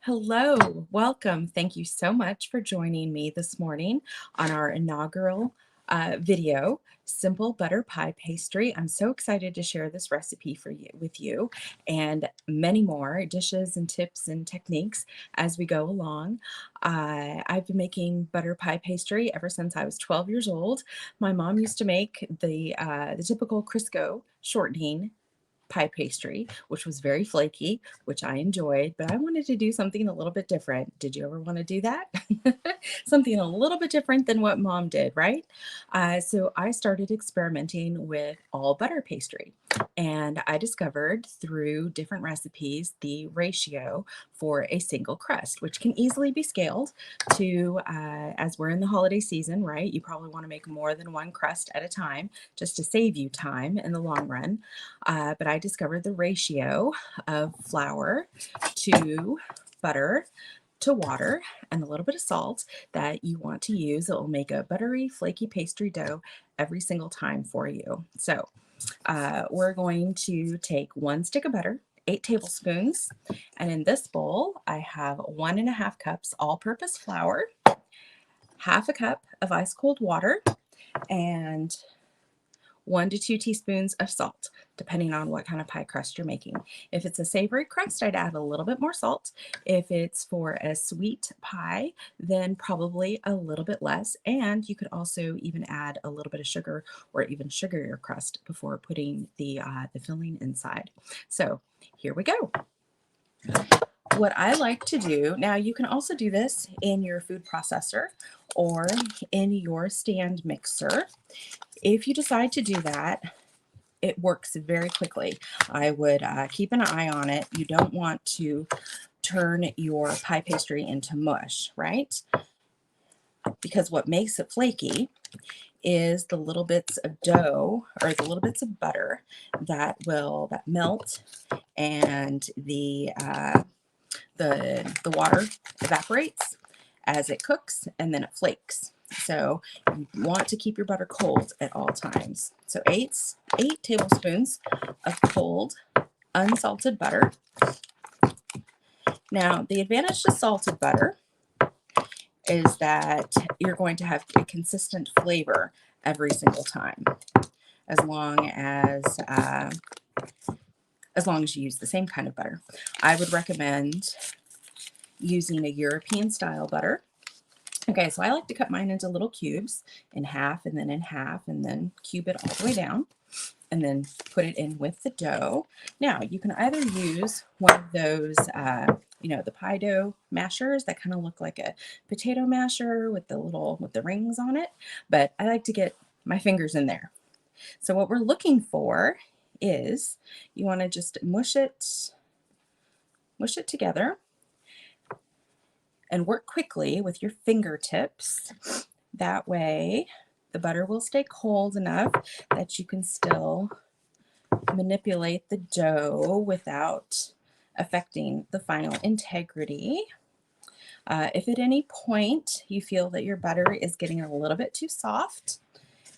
Hello, welcome. Thank you so much for joining me this morning on our inaugural video, Simple Butter Pie Pastry. I'm so excited to share this recipe with you and many more dishes and tips and techniques as we go along. I've been making butter pie pastry ever since I was 12 years old. My mom used to make the typical Crisco shortening pie pastry, which was very flaky, which I enjoyed, but I wanted to do something a little bit different. Did you ever want to do that? Something a little bit different than what mom did, right? So I started experimenting with all butter pastry, and I discovered through different recipes the ratio for a single crust, which can easily be scaled to, as we're in the holiday season, right? You probably want to make more than one crust at a time just to save you time in the long run. But I discovered the ratio of flour to butter to water and a little bit of salt that you want to use. It will make a buttery, flaky pastry dough every single time for you. So we're going to take 1 stick of butter, 8 tablespoons, and in this bowl I have 1.5 cups all-purpose flour, half a cup of ice cold water, and 1 to 2 teaspoons of salt, depending on what kind of pie crust you're making. If it's a savory crust, I'd add a little bit more salt. If it's for a sweet pie, then probably a little bit less. And you could also even add a little bit of sugar or even sugar your crust before putting the filling inside. So here we go. What I like to do, now you can also do this in your food processor or in your stand mixer. If you decide to do that, it works very quickly. I would keep an eye on it. You don't want to turn your pie pastry into mush, right? Because what makes it flaky is the little bits of dough or the little bits of butter that melt, and the water evaporates as it cooks, and then it flakes. So you want to keep your butter cold at all times. So 8 tablespoons of cold, unsalted butter. Now, the advantage to salted butter is that you're going to have a consistent flavor every single time, as long as you use the same kind of butter. I would recommend using a European style butter. Okay, so I like to cut mine into little cubes, in half and then in half, and then cube it all the way down, and then put it in with the dough. Now, you can either use one of those, the pie dough mashers that kind of look like a potato masher with the rings on it, but I like to get my fingers in there. So what we're looking for is you want to just mush it together and work quickly with your fingertips. That way the butter will stay cold enough that you can still manipulate the dough without affecting the final integrity. If at any point you feel that your butter is getting a little bit too soft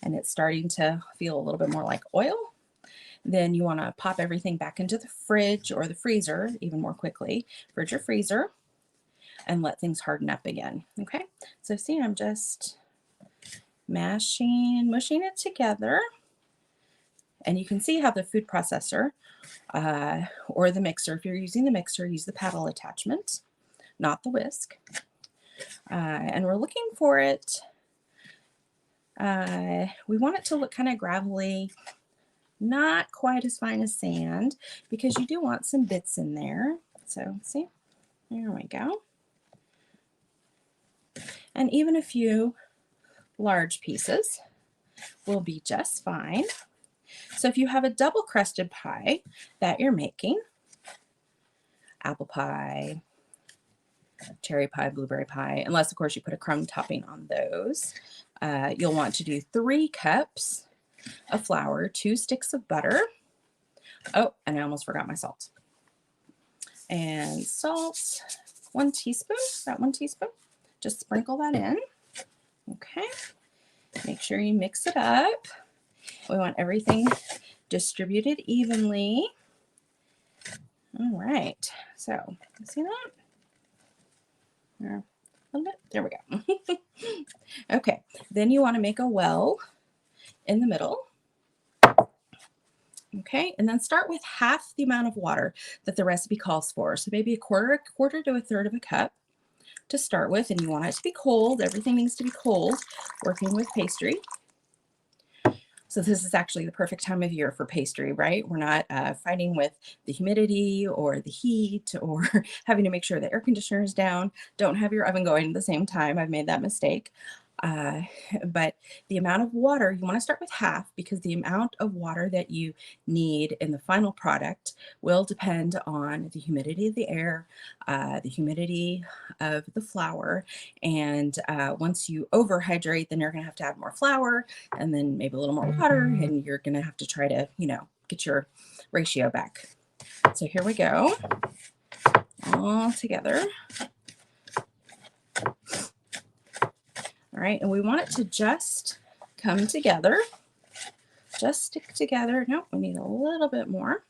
and it's starting to feel a little bit more like oil, then you want to pop everything back into the fridge or the freezer even more quickly, fridge or freezer, and let things harden up again. Okay, so see, I'm just mushing it together, and you can see how the food processor or the mixer, if you're using the mixer, use the paddle attachment, not the whisk. And we're looking for it, we want it to look kind of gravelly, not quite as fine as sand, because you do want some bits in there. So see, there we go. And even a few large pieces will be just fine. So if you have a double crusted pie that you're making, apple pie, cherry pie, blueberry pie, unless of course you put a crumb topping on those, you'll want to do 3 cups of flour, 2 sticks of butter. Oh, and I almost forgot my salt. And salt, 1 teaspoon, about 1 teaspoon. Just sprinkle that in. Okay. Make sure you mix it up. We want everything distributed evenly. All right. So, see that? A little bit. There we go. Okay, then you want to make a well in the middle. Okay, and then start with half the amount of water that the recipe calls for. So maybe a quarter to a third of a cup to start with, and you want it to be cold. Everything needs to be cold, working with pastry. So this is actually the perfect time of year for pastry, right? We're not fighting with the humidity or the heat or having to make sure the air conditioner is down. Don't have your oven going at the same time. I've made that mistake. Uh, but the amount of water, you want to start with half, because the amount of water that you need in the final product will depend on the humidity of the air, the humidity of the flour. And once you overhydrate, then you're going to have more flour and then maybe a little more water, and you're going to have to try to, get your ratio back. So here we go, all together. All right, and we want it to just come together, just stick together. No, we need a little bit more.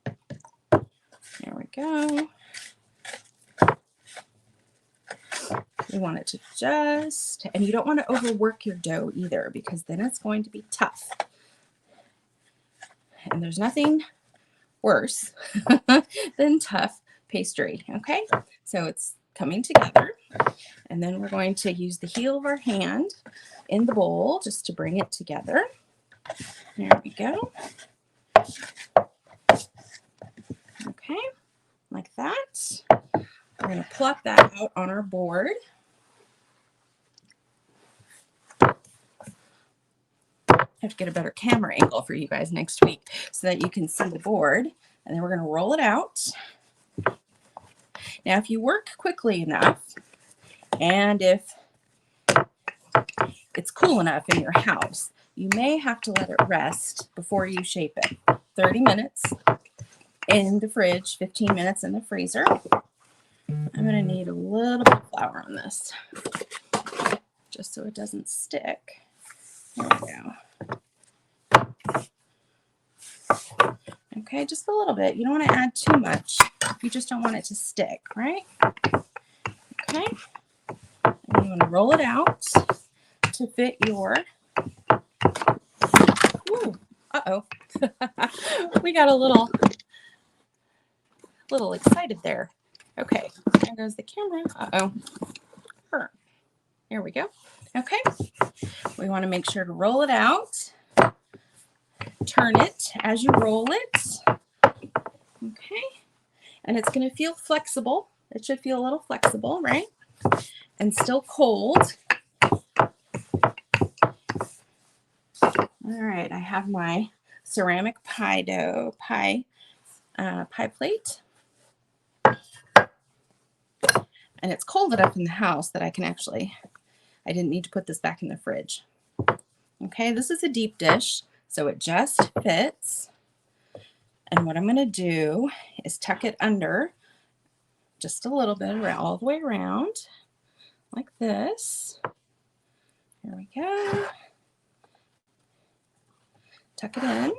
There we go. You want it to just, and you don't want to overwork your dough either, because then it's going to be tough. And there's nothing worse than tough pastry, okay? So it's coming together, and then we're going to use the heel of our hand in the bowl just to bring it together. There we go. Okay, like that. We're going to plop that out on our board. I have to get a better camera angle for you guys next week so that you can see the board. And then we're going to roll it out. Now, if you work quickly enough, and if it's cool enough in your house, you may have to let it rest before you shape it. 30 minutes in the fridge, 15 minutes in the freezer. I'm going to need a little bit of flour on this, just so it doesn't stick. There we go. Okay, just a little bit. You don't want to add too much. You just don't want it to stick, right? Okay. And you want to roll it out to fit your... Ooh, uh-oh. We got a little excited there. Okay, there goes the camera. Uh-oh. Here we go. Okay. We want to make sure to roll it out. Turn it as you roll it. Okay. And it's going to feel flexible. It should feel a little flexible, right? And still cold. All right. I have my ceramic pie plate. And it's cold enough in the house that I didn't need to put this back in the fridge. Okay, this is a deep dish, so it just fits. And what I'm going to do is tuck it under just a little bit, all the way around, like this. Here we go. Tuck it in.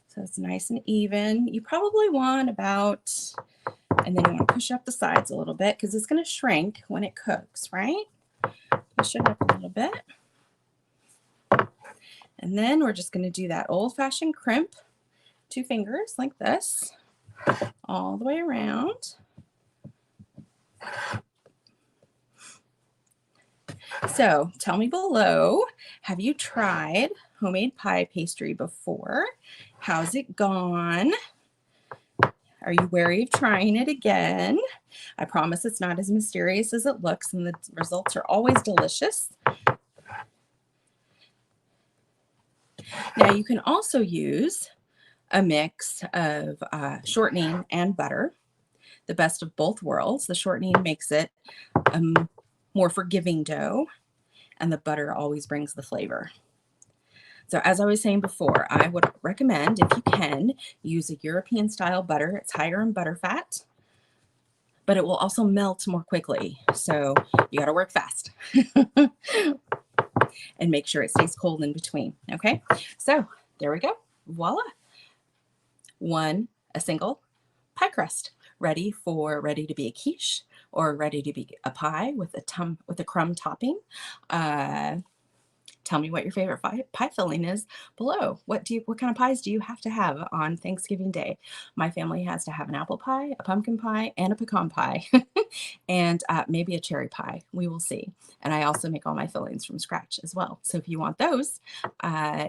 So it's nice and even. You probably want about, and then you want to push up the sides a little bit, because it's going to shrink when it cooks, right? Push it up a little bit. And then we're just going to do that old-fashioned crimp, 2 fingers like this, all the way around. So tell me below, have you tried homemade pie pastry before? How's it gone? Are you wary of trying it again? I promise it's not as mysterious as it looks, and the results are always delicious. Now you can also use a mix of shortening and butter, the best of both worlds. The shortening makes it a more forgiving dough, and the butter always brings the flavor. So as I was saying before, I would recommend, if you can, use a European style butter. It's higher in butter fat, but it will also melt more quickly. So you got to work fast and make sure it stays cold in between. Okay, so there we go. Voila. A single pie crust, ready to be a quiche or ready to be a pie with a crumb topping. Uh, Tell me what your favorite pie filling is below. What kind of pies do you have to have on Thanksgiving Day? My family has to have an apple pie, a pumpkin pie, and a pecan pie, and maybe a cherry pie. We will see. And I also make all my fillings from scratch as well. So if you want those,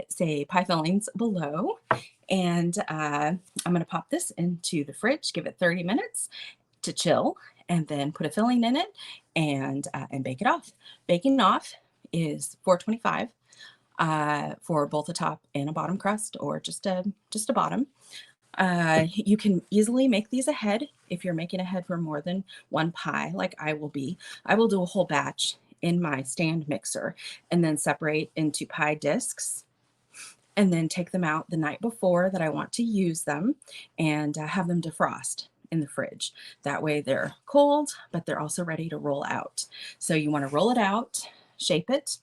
say pie fillings below. And I'm going to pop this into the fridge, give it 30 minutes to chill, and then put a filling in it and bake it off. Baking off is 425 for both a top and a bottom crust, or just a bottom. You can easily make these ahead if you're making ahead for more than one pie, like I will be. I will do a whole batch in my stand mixer and then separate into pie discs and then take them out the night before that I want to use them and have them defrost in the fridge. That way they're cold, but they're also ready to roll out. So you want to roll it out, shape it,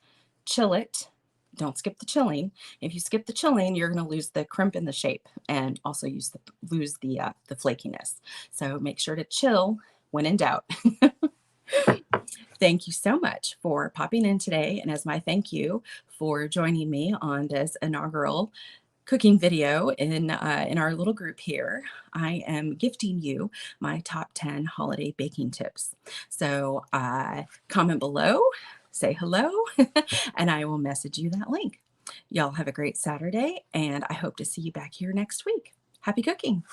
chill it. Don't skip the chilling. If you skip the chilling, you're going to lose the crimp in the shape and also lose the flakiness. So make sure to chill when in doubt. Thank you so much for popping in today. And as my thank you for joining me on this inaugural cooking video in our little group here, I am gifting you my top 10 holiday baking tips. So comment below, say hello, and I will message you that link. Y'all have a great Saturday, and I hope to see you back here next week. Happy cooking.